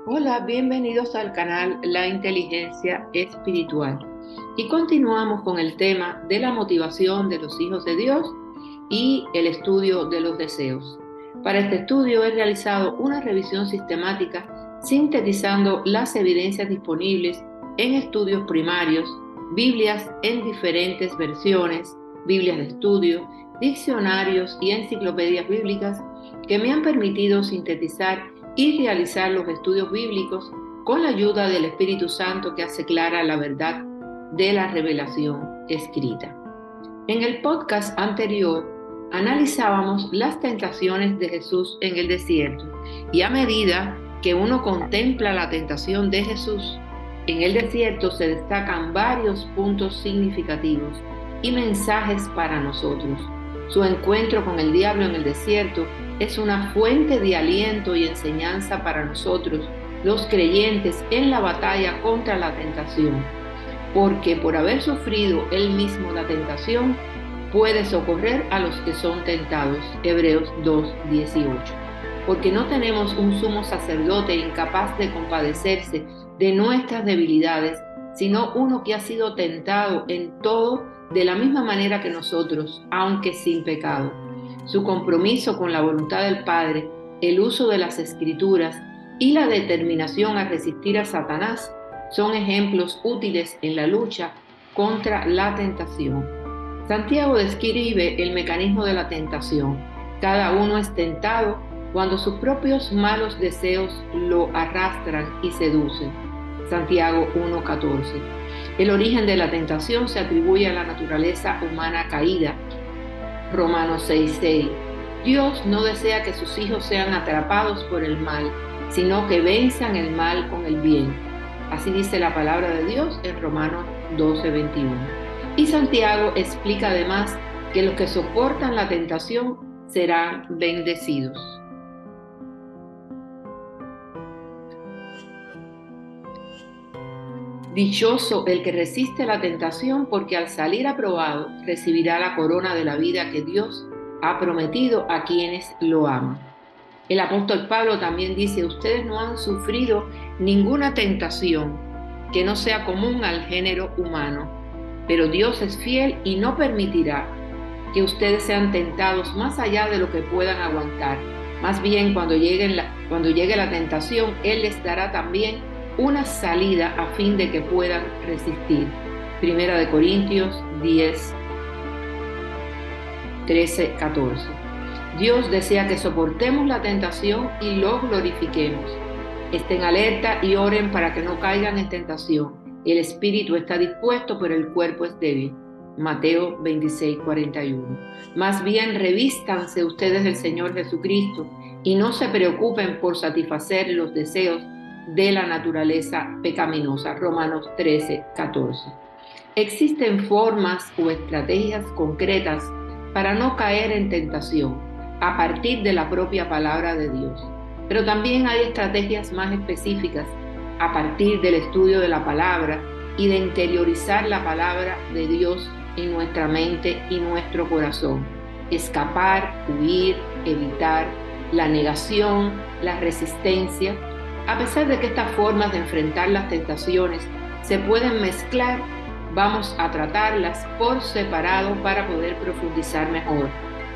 Hola, bienvenidos al canal La Inteligencia Espiritual. Y continuamos con el tema de la motivación de los hijos de Dios y el estudio de los deseos. Para este estudio he realizado una revisión sistemática sintetizando las evidencias disponibles en estudios primarios, Biblias en diferentes versiones, Biblias de estudio, diccionarios y enciclopedias bíblicas que me han permitido sintetizar y realizar los estudios bíblicos con la ayuda del Espíritu Santo que hace clara la verdad de la revelación escrita. En el podcast anterior analizábamos las tentaciones de Jesús en el desierto y a medida que uno contempla la tentación de Jesús en el desierto se destacan varios puntos significativos y mensajes para nosotros. Su encuentro con el diablo en el desierto es una fuente de aliento y enseñanza para nosotros, los creyentes, en la batalla contra la tentación, porque por haber sufrido él mismo la tentación, puede socorrer a los que son tentados. Hebreos 2:18. Porque no tenemos un sumo sacerdote incapaz de compadecerse de nuestras debilidades, sino uno que ha sido tentado en todo de la misma manera que nosotros, aunque sin pecado. Su compromiso con la voluntad del Padre, el uso de las Escrituras y la determinación a resistir a Satanás son ejemplos útiles en la lucha contra la tentación. Santiago describe el mecanismo de la tentación. Cada uno es tentado cuando sus propios malos deseos lo arrastran y seducen. Santiago 1:14. El origen de la tentación se atribuye a la naturaleza humana caída. Romanos 6:6. Dios no desea que sus hijos sean atrapados por el mal, sino que venzan el mal con el bien. Así dice la palabra de Dios en Romanos 12:21. Y Santiago explica además que los que soportan la tentación serán bendecidos. Dichoso el que resiste la tentación, porque al salir aprobado recibirá la corona de la vida que Dios ha prometido a quienes lo aman. El apóstol Pablo también dice: ustedes no han sufrido ninguna tentación que no sea común al género humano, pero Dios es fiel y no permitirá que ustedes sean tentados más allá de lo que puedan aguantar. Más bien, cuando llegue la tentación, Él les dará también una salida a fin de que puedan resistir. Primera de Corintios 10, 13, 14. Dios desea que soportemos la tentación y lo glorifiquemos. Estén alerta y oren para que no caigan en tentación. El espíritu está dispuesto, pero el cuerpo es débil. Mateo 26:41. Más bien revístanse ustedes del Señor Jesucristo y no se preocupen por satisfacer los deseos de la naturaleza pecaminosa. Romanos 13:14. Existen formas o estrategias concretas para no caer en tentación a partir de la propia palabra de Dios. Pero también hay estrategias más específicas a partir del estudio de la palabra y de interiorizar la palabra de Dios en nuestra mente y nuestro corazón. Escapar, huir, evitar, la negación, la resistencia. A pesar de que estas formas de enfrentar las tentaciones se pueden mezclar, vamos a tratarlas por separado para poder profundizar mejor,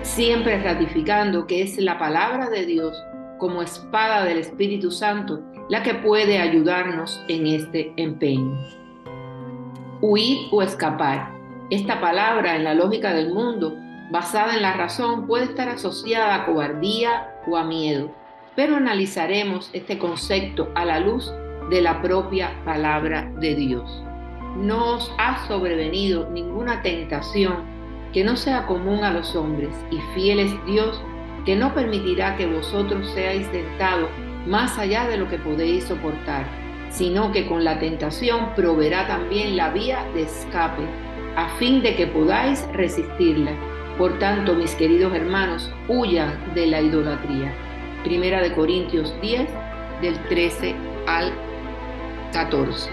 siempre ratificando que es la palabra de Dios como espada del Espíritu Santo la que puede ayudarnos en este empeño. Huir o escapar. Esta palabra, en la lógica del mundo, basada en la razón, puede estar asociada a cobardía o a miedo, pero analizaremos este concepto a la luz de la propia palabra de Dios. No os ha sobrevenido ninguna tentación que no sea común a los hombres, y fiel es Dios, que no permitirá que vosotros seáis tentados más allá de lo que podéis soportar, sino que con la tentación proveerá también la vía de escape, a fin de que podáis resistirla. Por tanto, mis queridos hermanos, huyan de la idolatría. Primera de Corintios 10, del 13 al 14.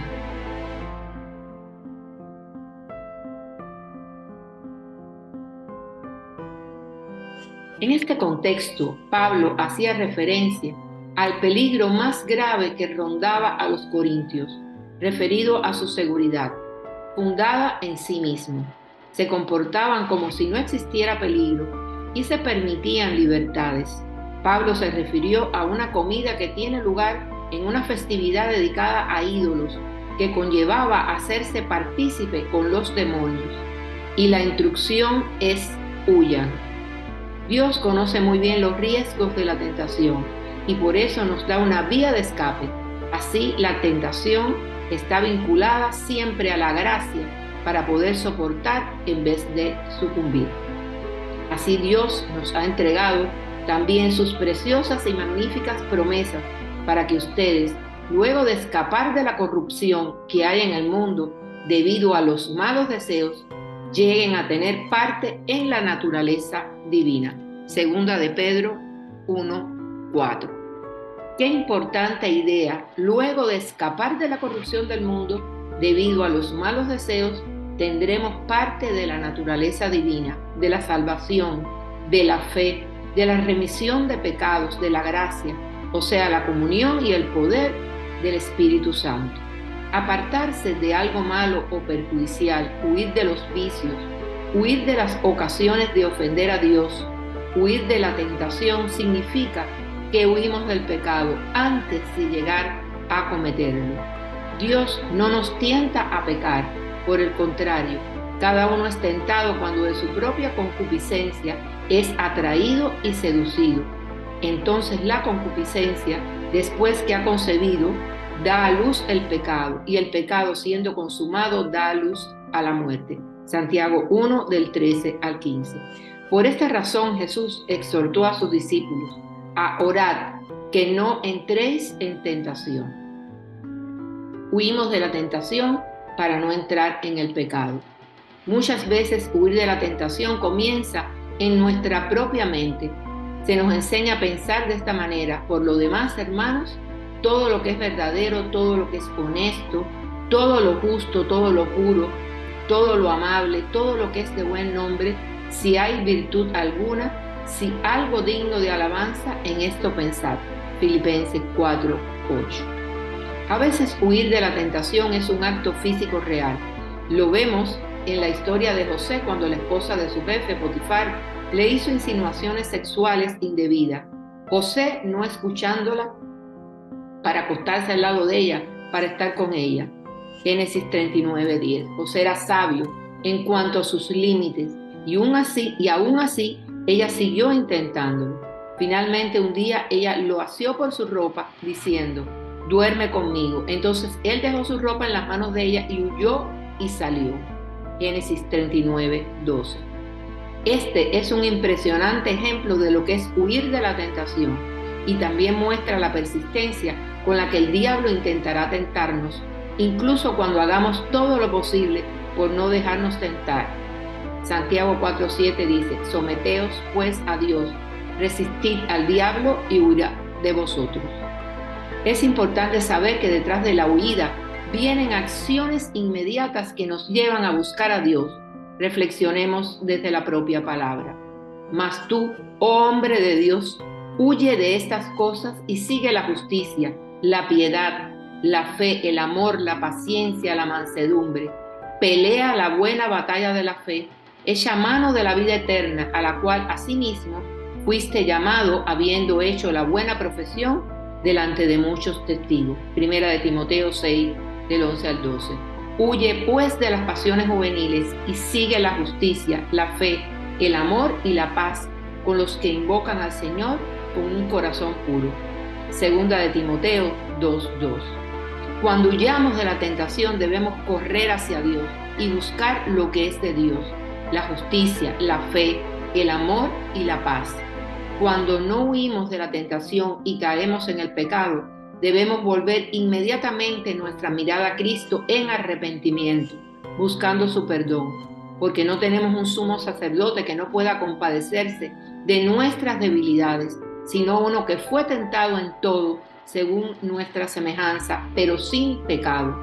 En este contexto, Pablo hacía referencia al peligro más grave que rondaba a los corintios, referido a su seguridad, fundada en sí mismo. Se comportaban como si no existiera peligro y se permitían libertades. Pablo se refirió a una comida que tiene lugar en una festividad dedicada a ídolos, que conllevaba hacerse partícipe con los demonios. Y la instrucción es: huyan. Dios conoce muy bien los riesgos de la tentación y por eso nos da una vía de escape. Así, la tentación está vinculada siempre a la gracia para poder soportar en vez de sucumbir. Así Dios nos ha entregado también sus preciosas y magníficas promesas para que ustedes, luego de escapar de la corrupción que hay en el mundo debido a los malos deseos, lleguen a tener parte en la naturaleza divina. Segunda de Pedro 1:4. Qué importante idea. Luego de escapar de la corrupción del mundo debido a los malos deseos, tendremos parte de la naturaleza divina, de la salvación, de la fe, de la remisión de pecados, de la gracia, o sea, la comunión y el poder del Espíritu Santo. Apartarse de algo malo o perjudicial, huir de los vicios, huir de las ocasiones de ofender a Dios, huir de la tentación significa que huimos del pecado antes de llegar a cometerlo. Dios no nos tienta a pecar, por el contrario, cada uno es tentado cuando de su propia concupiscencia es atraído y seducido. Entonces la concupiscencia, después que ha concebido, da a luz el pecado, y el pecado, siendo consumado, da a luz a la muerte. Santiago 1, del 13 al 15. Por esta razón Jesús exhortó a sus discípulos a orar que no entréis en tentación. Huimos de la tentación para no entrar en el pecado. Muchas veces huir de la tentación comienza en nuestra propia mente. Se nos enseña a pensar de esta manera: por lo demás, hermanos, todo lo que es verdadero, todo lo que es honesto, todo lo justo, todo lo puro, todo lo amable, todo lo que es de buen nombre, si hay virtud alguna, si algo digno de alabanza, en esto pensad. Filipenses 4:8. A veces huir de la tentación es un acto físico real. Lo vemos en la historia de José, cuando la esposa de su jefe, Potifar, le hizo insinuaciones sexuales indebidas. José, no escuchándola, para acostarse al lado de ella, para estar con ella. Génesis 39:10. José era sabio en cuanto a sus límites y aún así ella siguió intentándolo. Finalmente un día ella lo asió por su ropa diciendo: duerme conmigo. Entonces él dejó su ropa en las manos de ella y huyó y salió. Génesis 39:12. Este es un impresionante ejemplo de lo que es huir de la tentación y también muestra la persistencia con la que el diablo intentará tentarnos, incluso cuando hagamos todo lo posible por no dejarnos tentar. Santiago 4:7 dice: someteos pues a Dios, resistid al diablo y huirá de vosotros. Es importante saber que detrás de la huida vienen acciones inmediatas que nos llevan a buscar a Dios. Reflexionemos desde la propia palabra. Mas tú, oh hombre de Dios, huye de estas cosas y sigue la justicia, la piedad, la fe, el amor, la paciencia, la mansedumbre. Pelea la buena batalla de la fe, echa mano de la vida eterna, a la cual asimismo fuiste llamado, habiendo hecho la buena profesión delante de muchos testigos. Primera de Timoteo 6, del 11 al 12. Huye pues de las pasiones juveniles y sigue la justicia, la fe, el amor y la paz con los que invocan al Señor con un corazón puro. Segunda de Timoteo 2:2. Cuando huyamos de la tentación debemos correr hacia Dios y buscar lo que es de Dios: la justicia, la fe, el amor y la paz. Cuando no huimos de la tentación y caemos en el pecado, debemos volver inmediatamente nuestra mirada a Cristo en arrepentimiento, buscando su perdón, porque no tenemos un sumo sacerdote que no pueda compadecerse de nuestras debilidades, sino uno que fue tentado en todo según nuestra semejanza, pero sin pecado.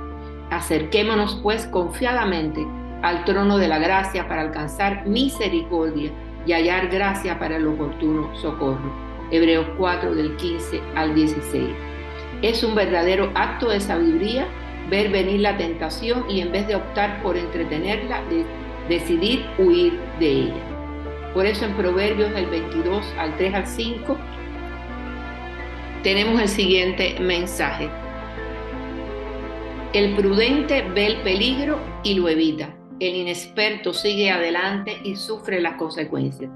Acerquémonos pues confiadamente al trono de la gracia para alcanzar misericordia y hallar gracia para el oportuno socorro. Hebreos 4 del 15 al 16. Es un verdadero acto de sabiduría ver venir la tentación y en vez de optar por entretenerla, decidir huir de ella. Por eso en Proverbios del 22 al 3 al 5 tenemos el siguiente mensaje. El prudente ve el peligro y lo evita. El inexperto sigue adelante y sufre las consecuencias.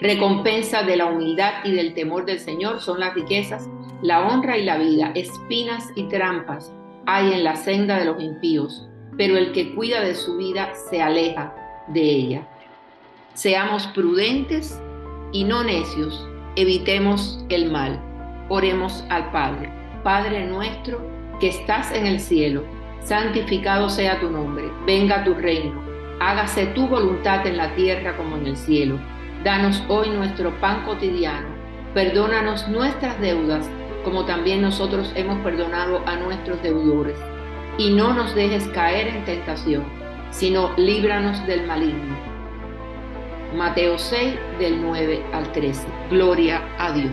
Recompensa de la humildad y del temor del Señor son las riquezas, la honra y la vida. Espinas y trampas hay en la senda de los impíos, pero el que cuida de su vida se aleja de ella. Seamos prudentes y no necios, evitemos el mal. Oremos al Padre. Padre nuestro que estás en el cielo, santificado sea tu nombre, venga tu reino, hágase tu voluntad en la tierra como en el cielo. Danos hoy nuestro pan cotidiano, perdónanos nuestras deudas, como también nosotros hemos perdonado a nuestros deudores. Y no nos dejes caer en tentación, sino líbranos del maligno. Mateo 6, del 9 al 13. Gloria a Dios.